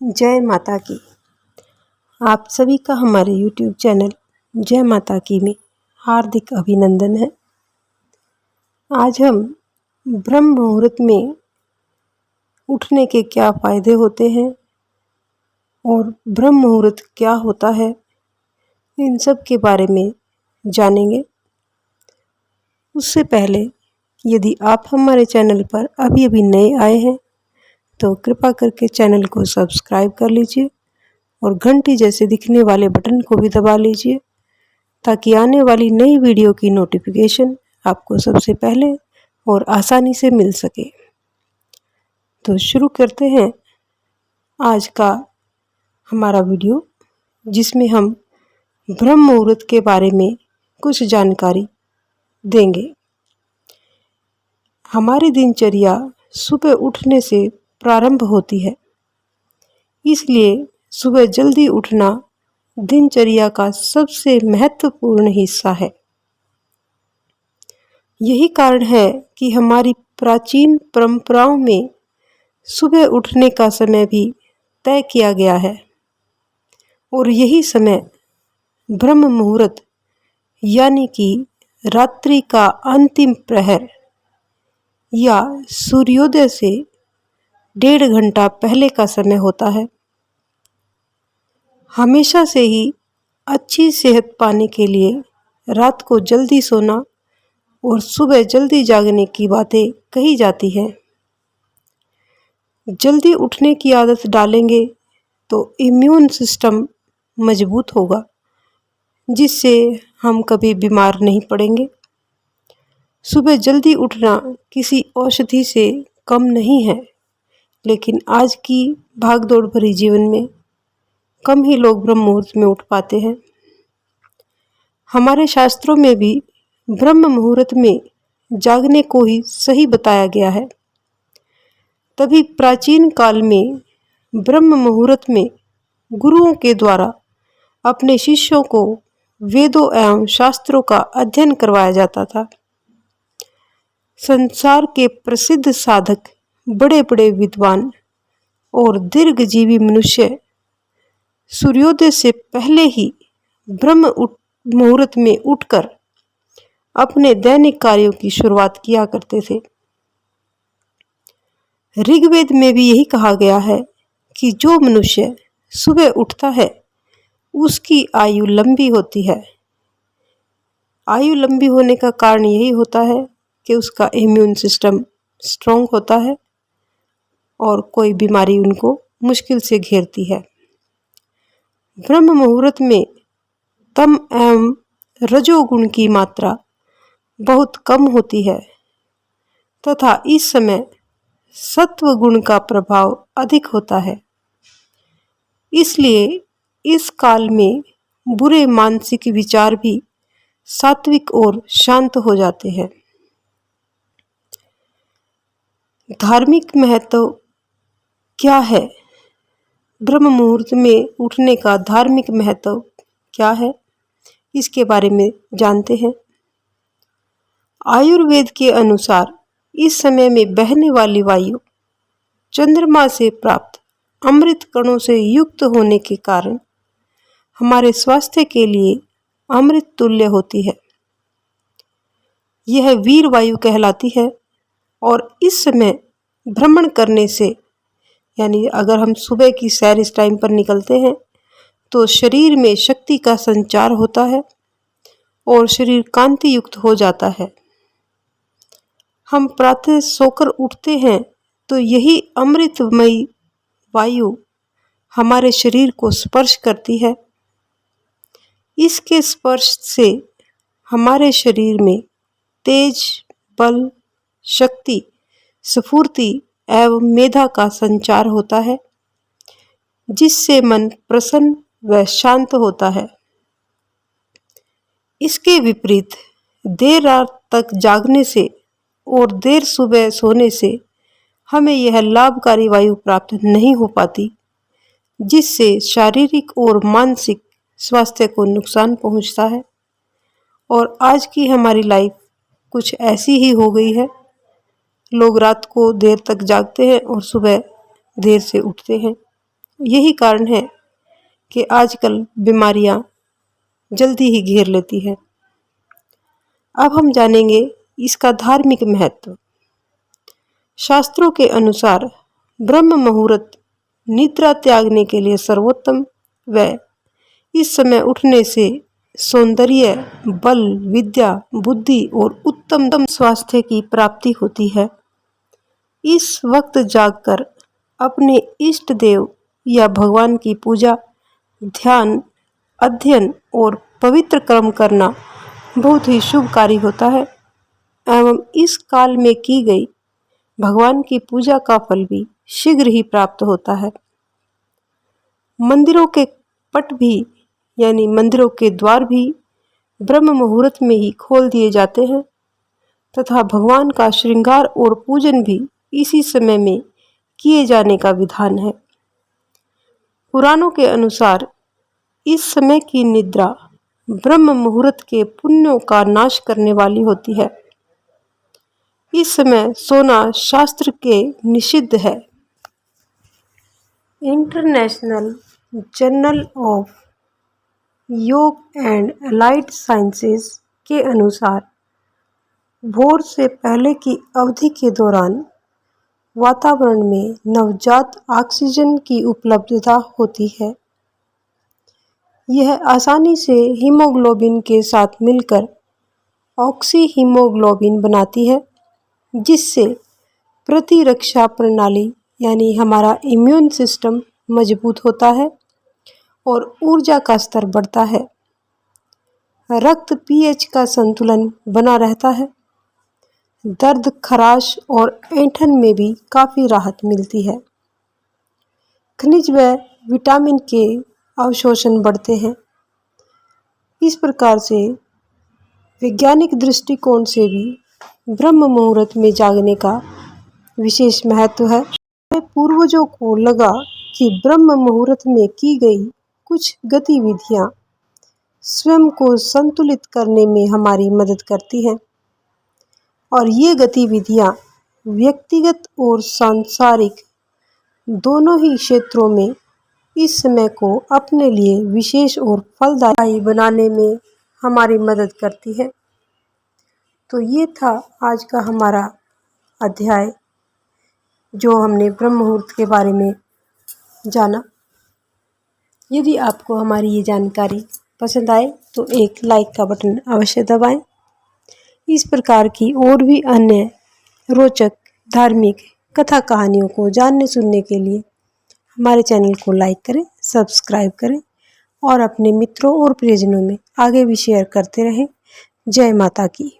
जय माता की। आप सभी का हमारे YouTube चैनल जय माता की में हार्दिक अभिनंदन है। आज हम ब्रह्म मुहूर्त में उठने के क्या फ़ायदे होते हैं और ब्रह्म मुहूर्त क्या होता है, इन सब के बारे में जानेंगे। उससे पहले यदि आप हमारे चैनल पर अभी नए आए हैं तो कृपा करके चैनल को सब्सक्राइब कर लीजिए और घंटी जैसे दिखने वाले बटन को भी दबा लीजिए ताकि आने वाली नई वीडियो की नोटिफिकेशन आपको सबसे पहले और आसानी से मिल सके। तो शुरू करते हैं आज का हमारा वीडियो, जिसमें हम ब्रह्म मुहूर्त के बारे में कुछ जानकारी देंगे। हमारी दिनचर्या सुबह उठने से प्रारंभ होती है, इसलिए सुबह जल्दी उठना दिनचर्या का सबसे महत्वपूर्ण हिस्सा है। यही कारण है कि हमारी प्राचीन परंपराओं में सुबह उठने का समय भी तय किया गया है और यही समय ब्रह्म मुहूर्त यानी कि रात्रि का अंतिम प्रहर या सूर्योदय से 1.5 घंटा पहले का समय होता है। हमेशा से ही अच्छी सेहत पाने के लिए रात को जल्दी सोना और सुबह जल्दी जागने की बातें कही जाती हैं। जल्दी उठने की आदत डालेंगे तो इम्यून सिस्टम मजबूत होगा, जिससे हम कभी बीमार नहीं पड़ेंगे। सुबह जल्दी उठना किसी औषधि से कम नहीं है, लेकिन आज की भागदौड़ भरी जीवन में कम ही लोग ब्रह्म मुहूर्त में उठ पाते हैं। हमारे शास्त्रों में भी ब्रह्म मुहूर्त में जागने को ही सही बताया गया है। तभी प्राचीन काल में ब्रह्म मुहूर्त में गुरुओं के द्वारा अपने शिष्यों को वेदों एवं शास्त्रों का अध्ययन करवाया जाता था। संसार के प्रसिद्ध साधक, बड़े बड़े विद्वान और दीर्घजीवी मनुष्य सूर्योदय से पहले ही ब्रह्म मुहूर्त में उठकर अपने दैनिक कार्यों की शुरुआत किया करते थे। ऋग्वेद में भी यही कहा गया है कि जो मनुष्य सुबह उठता है उसकी आयु लंबी होती है। आयु लंबी होने का कारण यही होता है कि उसका इम्यून सिस्टम स्ट्रॉन्ग होता है और कोई बीमारी उनको मुश्किल से घेरती है। ब्रह्म मुहूर्त में तम एवं रजोगुण की मात्रा बहुत कम होती है तथा इस समय सत्व गुण का प्रभाव अधिक होता है। इसलिए इस काल में बुरे मानसिक विचार भी सात्विक और शांत हो जाते हैं। धार्मिक महत्व क्या है? ब्रह्म मुहूर्त में उठने का धार्मिक महत्व क्या है, इसके बारे में जानते हैं। आयुर्वेद के अनुसार इस समय में बहने वाली वायु चंद्रमा से प्राप्त अमृत कणों से युक्त होने के कारण हमारे स्वास्थ्य के लिए अमृत तुल्य होती है। यह वीर वायु कहलाती है और इस समय भ्रमण करने से, यानी अगर हम सुबह की सैर इस टाइम पर निकलते हैं तो शरीर में शक्ति का संचार होता है और शरीर कांति युक्त हो जाता है। हम प्रातः सोकर उठते हैं तो यही अमृतमयी वायु हमारे शरीर को स्पर्श करती है। इसके स्पर्श से हमारे शरीर में तेज, बल, शक्ति, स्फूर्ति एवं मेधा का संचार होता है, जिससे मन प्रसन्न व शांत होता है। इसके विपरीत देर रात तक जागने से और देर सुबह सोने से हमें यह लाभकारी वायु प्राप्त नहीं हो पाती, जिससे शारीरिक और मानसिक स्वास्थ्य को नुकसान पहुंचता है। और आज की हमारी लाइफ कुछ ऐसी ही हो गई है। लोग रात को देर तक जागते हैं और सुबह देर से उठते हैं। यही कारण है कि आजकल बीमारियां जल्दी ही घेर लेती है। अब हम जानेंगे इसका धार्मिक महत्व। शास्त्रों के अनुसार ब्रह्म मुहूर्त निद्रा त्यागने के लिए सर्वोत्तम व इस समय उठने से सौंदर्य, बल, विद्या, बुद्धि और उत्तम स्वास्थ्य की प्राप्ति होती है। इस वक्त जागकर अपने इष्ट देव या भगवान की पूजा, ध्यान, अध्ययन और पवित्र कर्म करना बहुत ही शुभ कार्य होता है एवं इस काल में की गई भगवान की पूजा का फल भी शीघ्र ही प्राप्त होता है। मंदिरों के पट भी यानी मंदिरों के द्वार भी ब्रह्म मुहूर्त में ही खोल दिए जाते हैं तथा भगवान का श्रृंगार और पूजन भी इसी समय में किए जाने का विधान है। पुराणों के अनुसार इस समय की निद्रा ब्रह्म मुहूर्त के पुण्यों का नाश करने वाली होती है। इस समय सोना शास्त्र के निषिद्ध है। इंटरनेशनल जर्नल ऑफ योग एंड अलाइड साइंसेज के अनुसार भोर से पहले की अवधि के दौरान वातावरण में नवजात ऑक्सीजन की उपलब्धता होती है। यह आसानी से हीमोग्लोबिन के साथ मिलकर ऑक्सी हीमोग्लोबिन बनाती है, जिससे प्रतिरक्षा प्रणाली यानी हमारा इम्यून सिस्टम मजबूत होता है और ऊर्जा का स्तर बढ़ता है। रक्त पीएच का संतुलन बना रहता है। दर्द, खराश और ऐंठन में भी काफ़ी राहत मिलती है। खनिज व विटामिन के अवशोषण बढ़ते हैं। इस प्रकार से वैज्ञानिक दृष्टिकोण से भी ब्रह्म मुहूर्त में जागने का विशेष महत्व है। पूर्वजों को लगा कि ब्रह्म मुहूर्त में की गई कुछ गतिविधियां स्वयं को संतुलित करने में हमारी मदद करती हैं और ये गतिविधियां व्यक्तिगत और सांसारिक दोनों ही क्षेत्रों में इस समय को अपने लिए विशेष और फलदायी बनाने में हमारी मदद करती है। तो ये था आज का हमारा अध्याय जो हमने ब्रह्म मुहूर्त के बारे में जाना। यदि आपको हमारी ये जानकारी पसंद आए तो एक लाइक का बटन अवश्य दबाएं। इस प्रकार की और भी अन्य रोचक धार्मिक कथा कहानियों को जानने सुनने के लिए हमारे चैनल को लाइक करें, सब्सक्राइब करें और अपने मित्रों और प्रियजनों में आगे भी शेयर करते रहें। जय माता की।